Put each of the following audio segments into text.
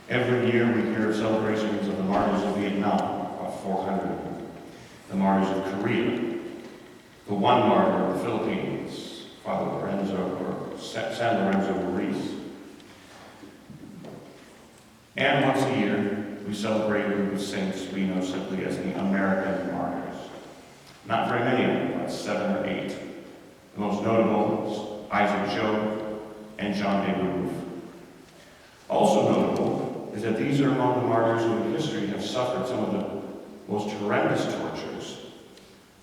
Every year we hear of celebrations of the martyrs of Vietnam, about 400. The martyrs of Korea. The one martyr of the Philippines, Father Lorenzo, or San Lorenzo Maurice. And once a year, we celebrate a group of saints we know simply as the American martyrs. Not very many of them, about 7 or 8. The most notable is Isaac Job and John de Roof. Also notable is that these are among the martyrs who in history have suffered some of the most horrendous tortures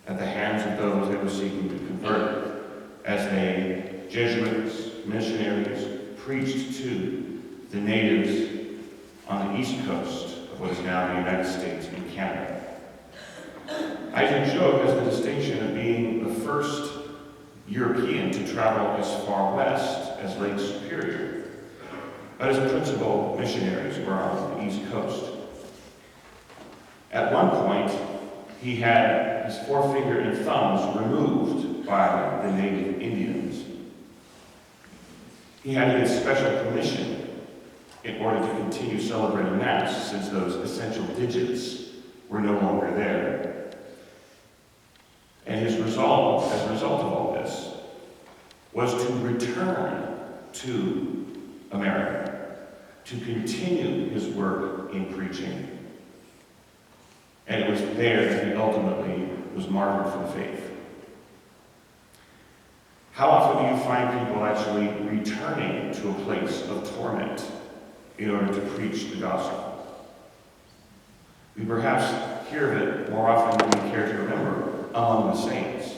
at the hands of those they were seeking to convert, as they, Jesuits, missionaries, preached to the natives on the east coast of what is now the United States and Canada. Isaac Job has the distinction of being the first European to travel as far west as Lake Superior, but his principal missionaries were on the east coast. At one point, he had his forefinger and thumbs removed by the native Indians. He had to get special permission in order to continue celebrating Mass, since those essential digits were no longer there. And his resolve, as a result of all this, was to return to America, to continue his work in preaching. And it was there that he ultimately was martyred for the faith. How often do you find people actually returning to a place of torment in order to preach the gospel? We perhaps hear of it more often than we care to remember among the saints.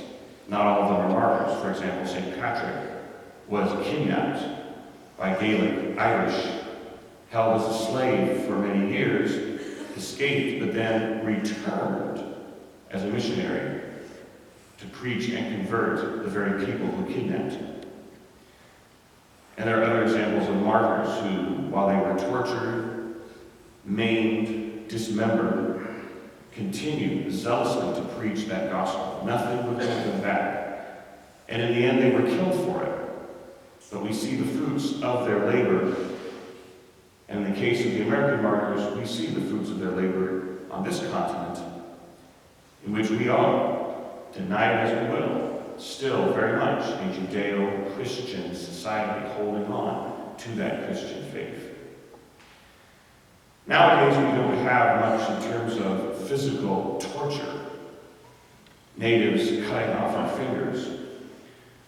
Not all of them are martyrs. For example, St. Patrick was kidnapped by Gaelic Irish, held as a slave for many years, escaped, but then returned as a missionary to preach and convert the very people who kidnapped him. And there are other examples of martyrs who, while they were tortured, maimed, dismembered, continued zealously to preach that gospel. Nothing would hold them back. And in the end, they were killed for it. But we see the fruits of their labor. And in the case of the American martyrs, we see the fruits of their labor on this continent, in which we are, deny it as we will, still very much a Judeo-Christian society holding on to that Christian faith. Nowadays, we don't have much in terms of physical torture, natives cutting off our fingers,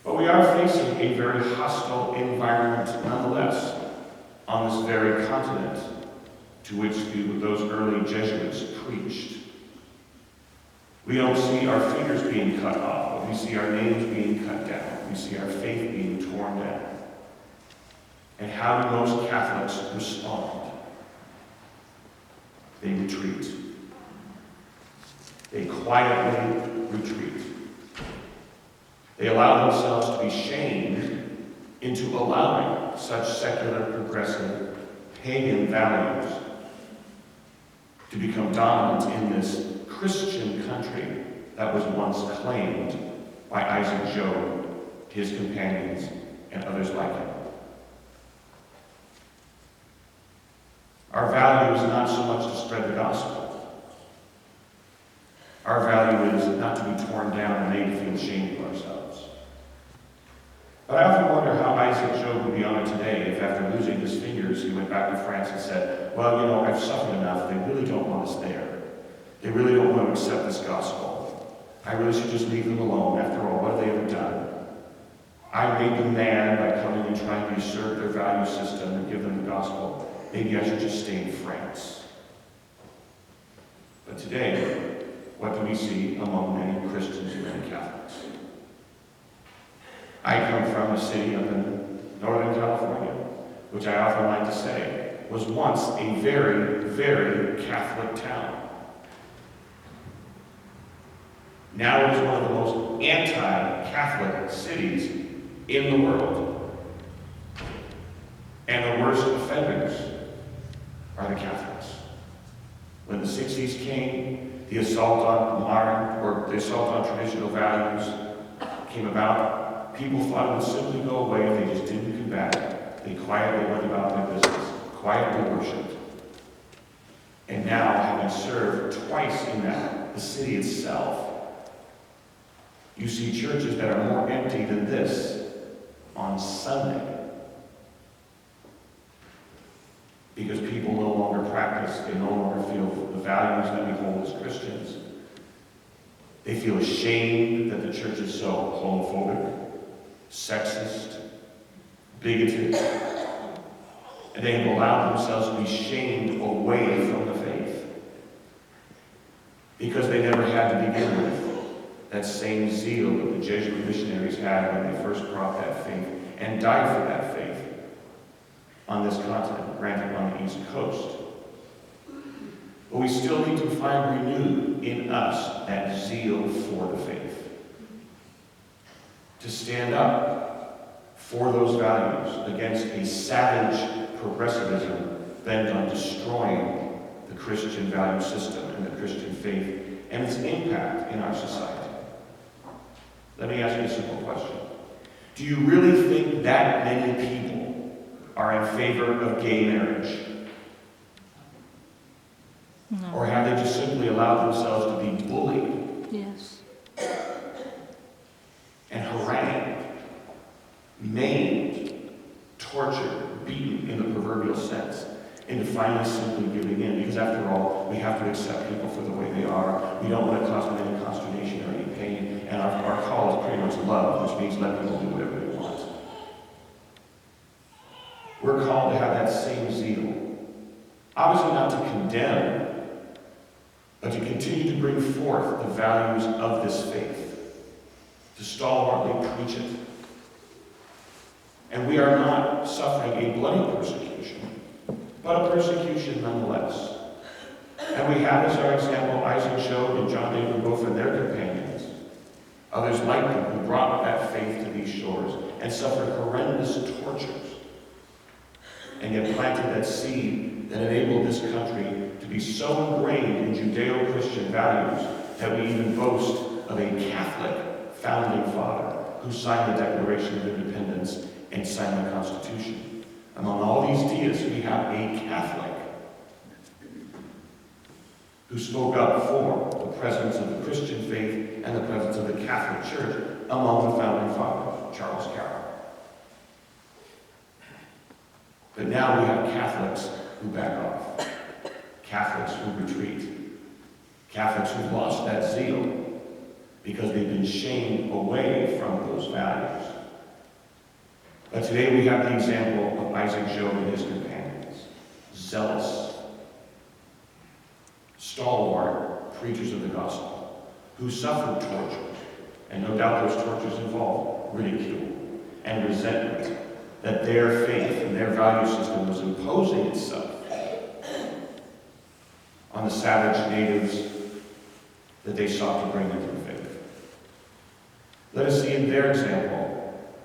but we are facing a very hostile environment nonetheless on this very continent to which those early Jesuits preached. We don't see our fingers being cut off, but we see our names being cut down. We see our faith being torn down. And how do most Catholics respond? They retreat. They quietly retreat. They allow themselves to be shamed into allowing such secular, progressive, pagan values to become dominant in this Christian country that was once claimed by Isaac Job, his companions, and others like him. Our value is not so much to spread the gospel. Our value is not to be torn down and made to feel ashamed of ourselves. But I often wonder how Isaac Job would be honored today if after losing his fingers he went back to France and said, well, I've suffered enough. They really don't want us there. They really don't want to accept this gospel. I really should just leave them alone. After all, what have they ever done? I made them mad by coming and trying to usurp their value system and give them the gospel. Maybe I should just stay in France. But today, what do we see among many Christians and many Catholics? I come from a city up in Northern California, which I often like to say was once a very, very Catholic town. Now it is one of the most anti-Catholic cities in the world. And the worst offenders are the Catholics. When the 60s came, the assault on traditional values came about, people thought it would simply go away if they just didn't combat it. They quietly went about their business, quietly worshipped, now, having served twice in the city itself, you see churches that are more empty than this on Sunday. Because people no longer practice, they no longer feel the values that we hold as Christians. They feel ashamed that the church is so homophobic, sexist, bigoted, and they have allowed themselves to be shamed away from the faith. Because they never had to begin with that same zeal that the Jesuit missionaries had when they first brought that faith and died for that faith on this continent, granted on the East Coast. But we still need to find renewed in us that zeal for the faith. To stand up for those values against a savage progressivism bent on destroying the Christian value system and the Christian faith and its impact in our society. Let me ask you a simple question. Do you really think that many people are in favor of gay marriage? No. Or have they just simply allowed themselves to be bullied Yes. and harangued, maimed, tortured, beaten in the proverbial sense, into finally simply giving in? Because after all, we have to accept people for the way they are. We don't want to cause them any consternation or any pain. And our call is pretty much love, which means let people do whatever they want. We're called to have that same zeal. Obviously not to condemn, but to continue to bring forth the values of this faith, to stalwartly preach it. And we are not suffering a bloody persecution, but a persecution nonetheless. And we have as our example Isaac Job and John David Wolfe and their companions, others like them who brought that faith to these shores and suffered horrendous tortures, and yet planted that seed that enabled this country to be so ingrained in Judeo-Christian values that we even boast of a Catholic founding father who signed the Declaration of Independence and signed the Constitution. Among all these deists, we have a Catholic who spoke up for the presence of the Christian faith and the presence of the Catholic Church among the founding fathers, Charles Carroll. But now we have Catholics who back off, Catholics who retreat, Catholics who've lost that zeal because they've been shamed away from those values. But today we have the example of Isaac Job and his companions, zealous, stalwart preachers of the gospel, who suffered torture, and no doubt those tortures involved ridicule and resentment that their faith and their value system was imposing itself on the savage natives that they sought to bring into the faith. Let us see in their example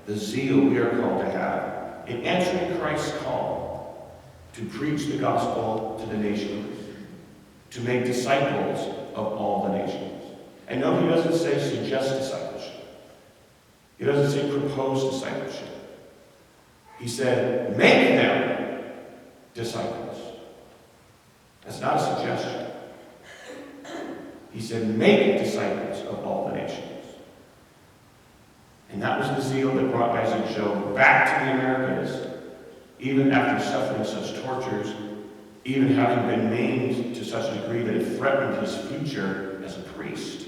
the zeal we are called to have in answering Christ's call to preach the gospel to the nations, to make disciples of all the nations. And no, he doesn't say suggest discipleship. He doesn't say propose discipleship. He said, make them disciples. That's not a suggestion. He said, make disciples of all the nations. And that was the zeal that brought Isaac Job back to the Americas, even after suffering such tortures, even having been maimed to such a degree that it threatened his future as a priest.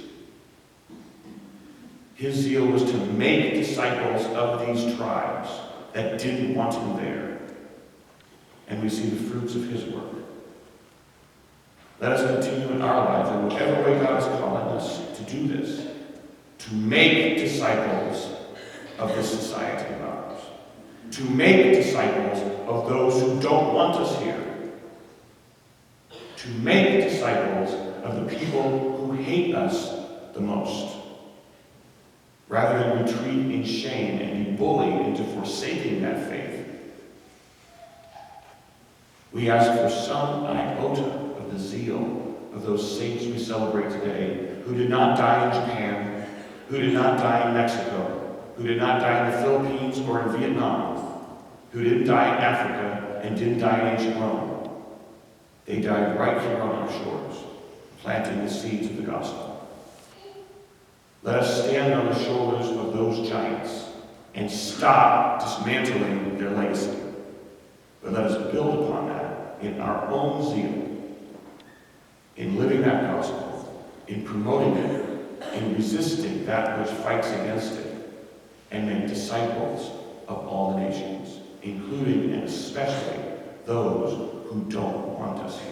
His zeal was to make disciples of these tribes that didn't want him there. And we see the fruits of his work. Let us continue in our lives, in whatever way God is calling us to do this, to make disciples of this society of ours, to make disciples of those who don't want us here, to make disciples of the people who hate us the most, rather than retreat in shame and be bullied into forsaking that faith. We ask for some iota of the zeal of those saints we celebrate today, who did not die in Japan, who did not die in Mexico, who did not die in the Philippines or in Vietnam, who didn't die in Africa and didn't die in ancient Rome, They died right here on our shores, planting the seeds of the gospel. Let us stand on the shoulders of those giants and stop dismantling their legacy. But let us build upon that in our own zeal, in living that gospel, in promoting it, in resisting that which fights against it, and make disciples of all the nations, including and especially those who don't want us here.